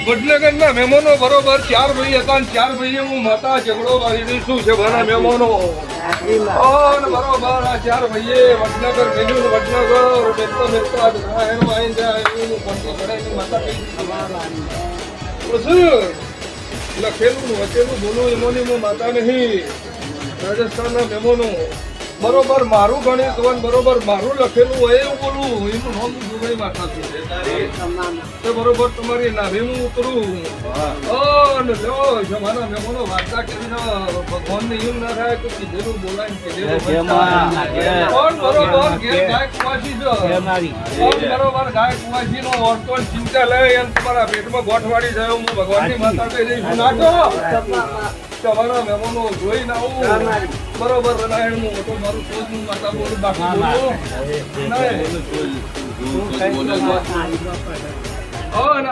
વડનગરના મહેમાનો બરોબર 4 ભાઈ હતા અને 4 ભાઈએ હું માતા ઝઘડો મારી દઈશું છે ભાના મહેમાનો અને બરોબર આ 4 ભાઈએ વડનગર મેલ્યું વડનગર બેસતા બેસતા એનો આઈને જાય એનું પંતો કરાઈને માતા કહી લખેલું વચેલું બોલું એમોની હું માતા નહીં રાજસ્થાનના મહેમાનો બરોબર મારું ગણિત હોય બરોબર મારું લખેલું હોય એવું બોલું એનું નામ દુબઈ માતા છે બરોબર તમારી નાભે હું ઉતરું અને લો જમાના મહેમાનો વાર્તા કરીને ભગવાન ને એવું ના થાય કે કીધેલું બોલાય કીધેલું બરોબર ઘેર ગાય કુવાસી છે બરોબર ગાય કુવાસી નો ઓરતો ચિંતા લે એમ તમારા પેટમાં ગોઠવાડી જાય હું ભગવાનની માતા કહી દઈશું નાખો તમારા મહેમાનો જોઈ ના આવું બરોબર રનાયણ નું મોટો મારું શોધ નું માતા બોલું બાકી બોલું